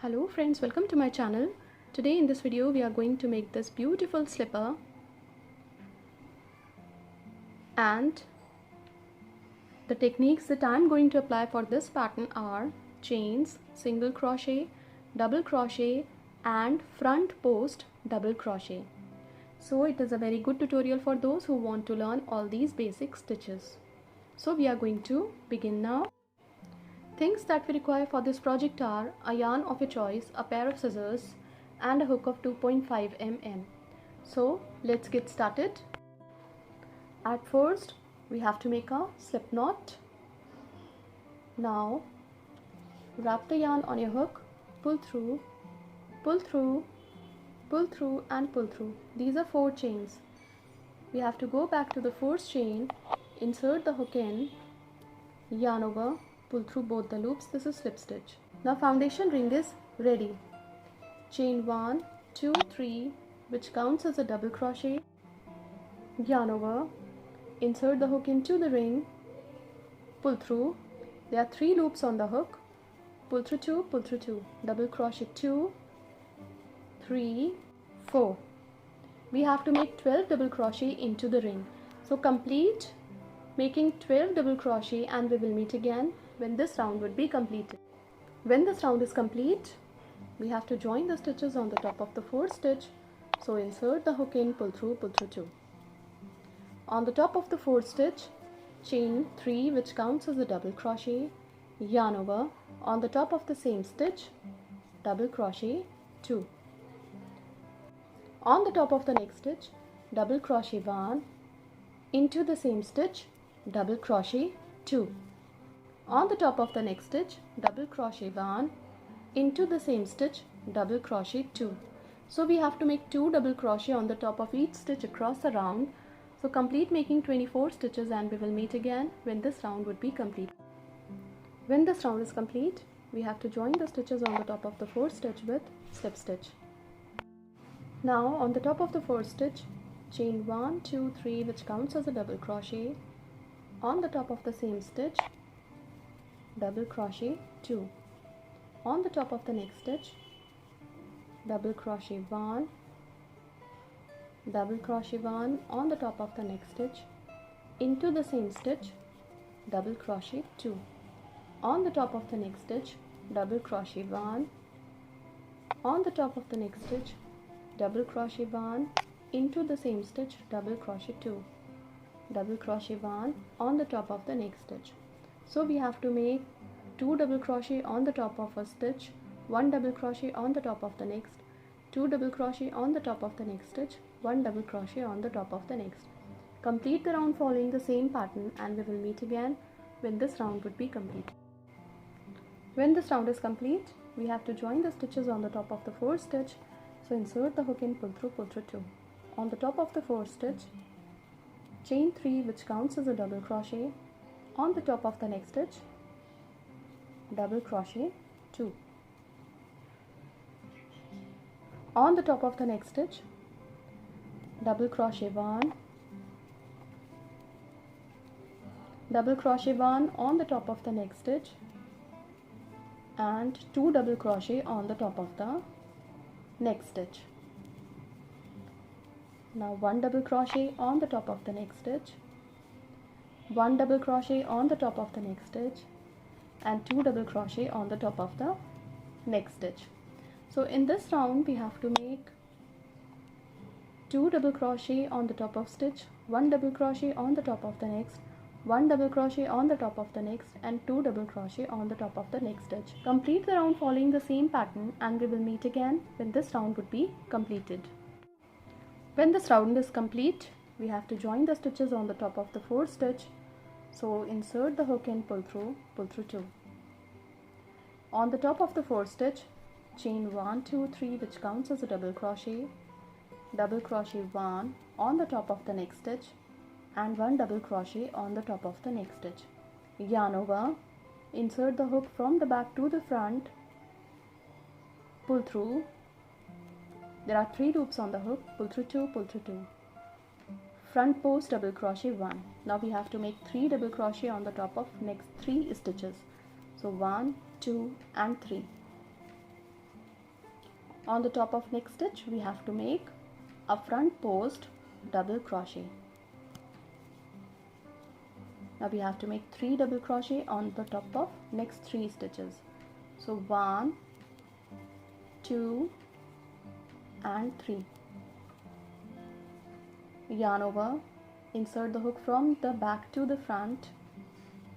Hello friends, welcome to my channel. Today in this video we are going to make this beautiful slipper, and the techniques that I am going to apply for this pattern are chains, single crochet, double crochet and front post double crochet. So it is a very good tutorial for those who want to learn all these basic stitches. So we are going to begin now. Things that we require for this project are a yarn of your choice, a pair of scissors and a hook of 2.5 mm. So let's get started. At first we have to make a slip knot. Now wrap the yarn on your hook, pull through, pull through, pull through and pull through. These are 4 chains. We have to go back to the first chain, insert the hook in, yarn over, pull through both the loops. This is slip stitch. Now foundation ring is ready. Chain 1, 2, 3, which counts as a double crochet, yarn over, insert the hook into the ring, pull through. There are 3 loops on the hook, pull through 2, pull through 2, double crochet 2, 3, 4. We have to make 12 double crochet into the ring. So complete making 12 double crochet and we will meet again when this round would be completed. When this round is complete, we have to join the stitches on the top of the 4th stitch. So insert the hook in, pull through 2. On the top of the 4th stitch, chain 3, which counts as a double crochet, yarn over, on the top of the same stitch, double crochet 2. On the top of the next stitch, double crochet 1, into the same stitch, double crochet 2. On the top of the next stitch, double crochet 1, into the same stitch, double crochet 2. So we have to make 2 double crochet on the top of each stitch across the round. So complete making 24 stitches and we will meet again when this round would be complete. When this round is complete, we have to join the stitches on the top of the 4th stitch with slip stitch. Now on the top of the 4th stitch, chain 1, 2, 3, which counts as a double crochet. On the top of the same stitch, double crochet 2. On the top of the next stitch, double crochet 1, double crochet 1 on the top of the next stitch, into the same stitch, double crochet 2. On the top of the next stitch, double crochet 1, on the top of the next stitch, double crochet 1, into the same stitch, double crochet 2, double crochet 1 on the top of the next stitch. So we have to make 2 double crochet on the top of a stitch, 1 double crochet on the top of the next, 2 double crochet on the top of the next stitch, 1 double crochet on the top of the next. Complete the round following the same pattern and we will meet again when this round would be complete. When this round is complete, we have to join the stitches on the top of the 4th stitch. So insert the hook in, pull through 2. On the top of the 4th stitch, chain 3, which counts as a double crochet. On the top of the next stitch, double crochet 2. On the top of the next stitch, double crochet 1, double crochet 1 on the top of the next stitch and 2 double crochet on the top of the next stitch. Now 1 double crochet on the top of the next stitch, 1 double crochet on the top of the next stitch and 2 double crochet on the top of the next stitch. So in this round we have to make 2 double crochet on the top of stitch, 1 double crochet on the top of the next, 1 double crochet on the top of the next and 2 double crochet on the top of the next stitch. Complete the round following the same pattern and we will meet again when this round would be completed. When this round is complete, we have to join the stitches on the top of the 4th stitch. So insert the hook in, pull through 2. On the top of the 4th stitch, chain 1, 2, 3, which counts as a double crochet 1 on the top of the next stitch and 1 double crochet on the top of the next stitch. Yarn over, insert the hook from the back to the front, pull through. There are 3 loops on the hook, pull through 2, front post double crochet 1. Now we have to make 3 double crochet on the top of next 3 stitches. So 1, 2 and 3. On the top of next stitch we have to make a front post double crochet. Now we have to make 3 double crochet on the top of next 3 stitches. So 1, 2 and 3. Yarn over, insert the hook from the back to the front,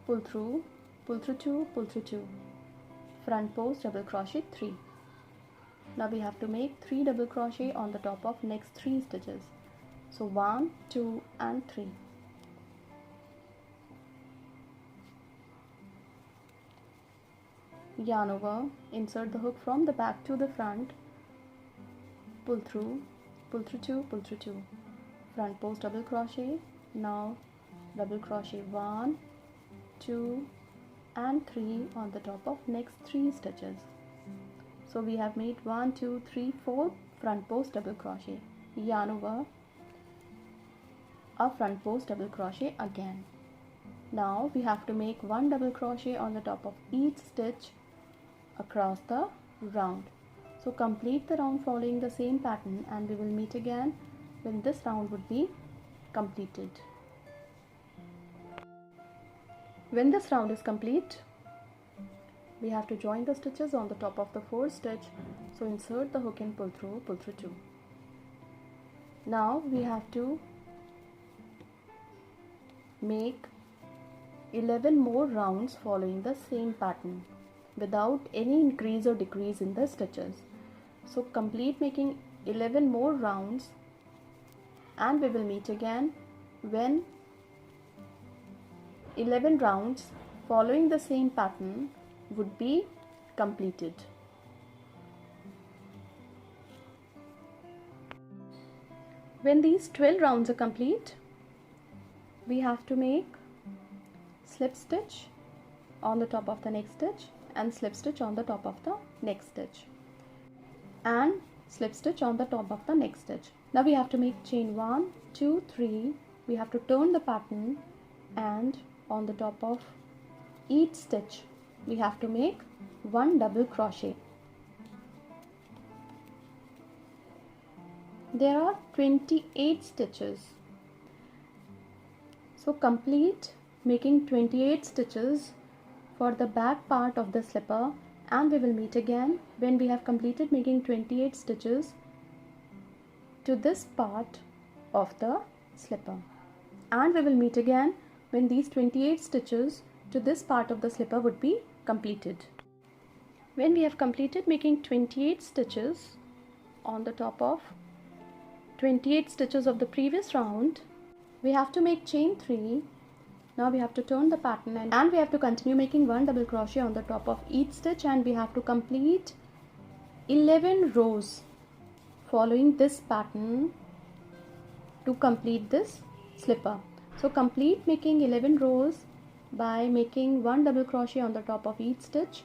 pull through 2, pull through 2, front post double crochet 3. Now we have to make 3 double crochet on the top of next 3 stitches. So 1, 2 and 3. Yarn over, insert the hook from the back to the front, pull through 2, pull through 2, front post double crochet. Now double crochet 1, 2 and 3 on the top of next 3 stitches. So we have made 1, 2, 3, 4 front post double crochet. Yarn over, a front post double crochet again. Now we have to make 1 double crochet on the top of each stitch across the round. So complete the round following the same pattern, and we will meet again when this round would be completed. When this round is complete, we have to join the stitches on the top of the 4th stitch. So insert the hook and pull through 2. Now we have to make 11 more rounds following the same pattern without any increase or decrease in the stitches. So complete making 11 more rounds, and we will meet again when 11 rounds following the same pattern would be completed. When these 12 rounds are complete, we have to make slip stitch on the top of the next stitch and slip stitch on the top of the next stitch and slip stitch on the top of the next stitch. Now we have to make chain 1, 2, 3. We have to turn the pattern, and on the top of each stitch we have to make 1 double crochet. There are 28 stitches. So complete making 28 stitches for the back part of the slipper, and we will meet again when we have completed making 28 stitches to this part of the slipper, and we will meet again when these 28 stitches to this part of the slipper would be completed. When we have completed making 28 stitches on the top of 28 stitches of the previous round, we have to make chain 3. Now we have to turn the pattern, and we have to continue making 1 double crochet on the top of each stitch, and we have to complete 11 rows following this pattern to complete this slipper. So complete making 11 rows by making 1 double crochet on the top of each stitch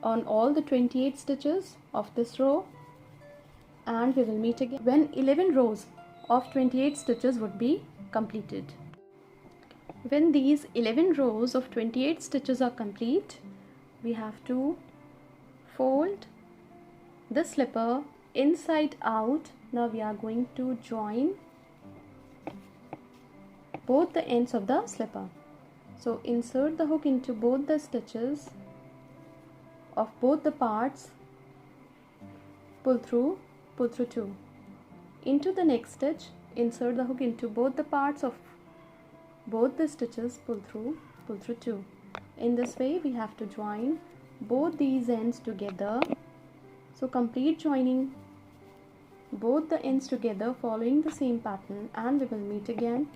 on all the 28 stitches of this row, and we will meet again when 11 rows of 28 stitches would be completed. When these 11 rows of 28 stitches are complete, we have to fold the slipper inside out. Now we are going to join both the ends of the slipper. So insert the hook into both the stitches of both the parts, pull through 2. Into the next stitch, insert the hook into both the parts of both the stitches, pull through 2. In this way we have to join both these ends together. So complete joining both the ends together following the same pattern, and we will meet again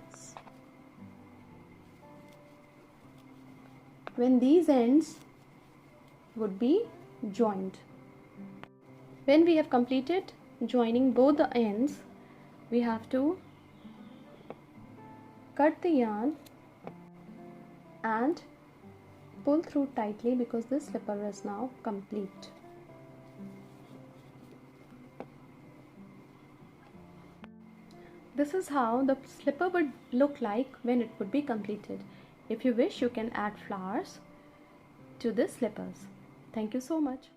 when these ends would be joined. When we have completed joining both the ends, we have to cut the yarn and pull through tightly, because this slipper is now complete. This is how the slipper would look like when it would be completed. If you wish, you can add flowers to the slippers. Thank you so much.